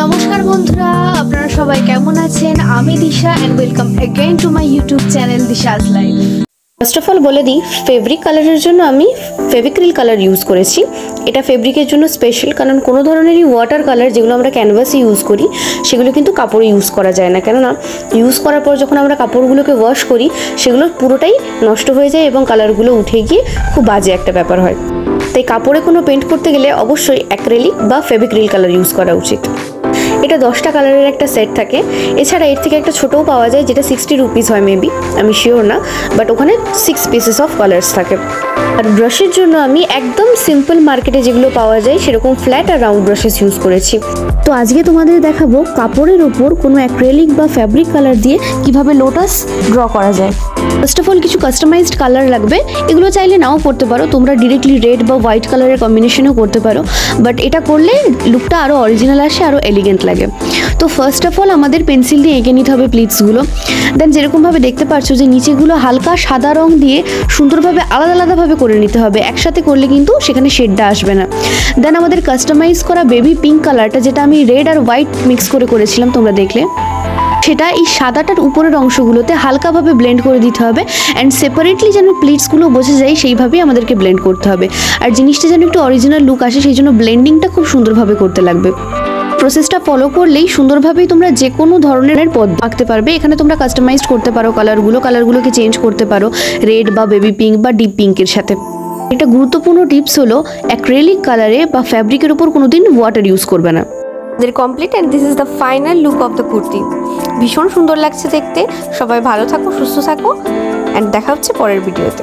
নমস্কার বন্ধুরা, আপনারা সবাই কেমন আছেন? আমি Disha and welcome again to my YouTube channel Disha's life. First of all বলে দিই, ফেব্রিক কালারের জন্য আমি ফেভিক্রিল কালার ইউজ করেছি। এটা ফেব্রিকের জন্য স্পেশাল, কারণ কোনো ধরনেরই ওয়াটার কালার যেগুলো আমরা ক্যানভাসে ইউজ করি সেগুলো কিন্তু কাপড়ে ইউজ করা যায় না, কেননা ইউজ করার পর যখন আমরা কাপড়গুলোকে ওয়াশ করি সেগুলো পুরোটাই নষ্ট হয়ে যায় এবং কালারগুলো উঠে গিয়ে খুব বাজে একটা ব্যাপার হয়। তাই কাপড়ে কোনো পেন্ট করতে গেলে অবশ্যই অ্যাক্রেলিক বা ফেভিক্রিল কালার ইউজ করা উচিত। এটা 10টা কালারের একটা সেট থাকে। এছাড়া এর থেকে একটা ছোটও পাওয়া যায় যেটা 60 রুপিস হয় মেবি, আমি শিওর না, বাট ওখানে 6 পিসেস অফ কালার্স থাকে। আর ব্রাশের জন্য আমি একদম সিম্পল মার্কেটে যেগুলো পাওয়া যায় সেরকম ফ্ল্যাট আর রাউন্ড ব্রাশেস ইউজ করেছি। তো আজকে তোমাদের দেখাবো কাপড়ের উপর কোনো অ্যাক্রেলিক বা ফ্যাব্রিক কালার দিয়ে কিভাবে লোটাস ড্র করা যায়। ফার্স্ট অফ অল কিছু কাস্টমাইজড কালার লাগবে। এগুলো চাইলে নাও করতে পারো, তোমরা ডিরেক্টলি রেড বা হোয়াইট কালারের কম্বিনেশনও করতে পারো, বাট এটা করলে লুকটা আরও অরিজিনাল আসে, আরও এলিগেন্ট লাগে। তো ফার্স্ট অফ অল আমাদের পেন্সিল দিয়ে এঁকে নিতে হবে প্লিটসগুলো। দেন যেরকমভাবে দেখতে পাচ্ছ যে নিচেগুলো হালকা সাদা রং দিয়ে সুন্দরভাবে আলাদা আলাদাভাবে করে নিতে হবে, একসাথে করলে কিন্তু সেখানে শেডটা আসবে না। দেন আমাদের কাস্টমাইজ করা বেবি পিঙ্ক কালারটা, যেটা আমি রেড আর হোয়াইট মিক্স করে করেছিলাম তোমরা দেখলে, সেটা এই সাদাটার উপরের অংশগুলোতে হালকাভাবে ব্লেন্ড করে দিতে হবে। অ্যান্ড সেপারেটলি যেন প্লিটসগুলো বোঝা যায় সেইভাবেই আমাদেরকে ব্লেন্ড করতে হবে। আর জিনিসটা যেন একটু অরিজিনাল লুক আসে সেই জন্য ব্লেন্ডিংটা খুব সুন্দরভাবে করতে লাগবে। প্রসেসটা ফলো করলেই সুন্দরভাবেই তোমরা যে কোনো ধরনের পদ আঁকতে পারবে। এখানে তোমরা কাস্টমাইজ করতে পারো কালারগুলোকে চেঞ্জ করতে পারো রেড বা বেবি পিঙ্ক বা ডিপ পিঙ্কের সাথে। একটা গুরুত্বপূর্ণ টিপস হলো অ্যাক্রেলিক কালারে বা ফ্যাব্রিকের উপর কোনোদিন ওয়াটার ইউজ করবে না। Complete and this is the final look of the kurti. ভীষণ সুন্দর লাগছে দেখতে। সবাই ভালো থাকো, সুস্থ থাকো, অ্যান্ড দেখা হচ্ছে পরের ভিডিওতে।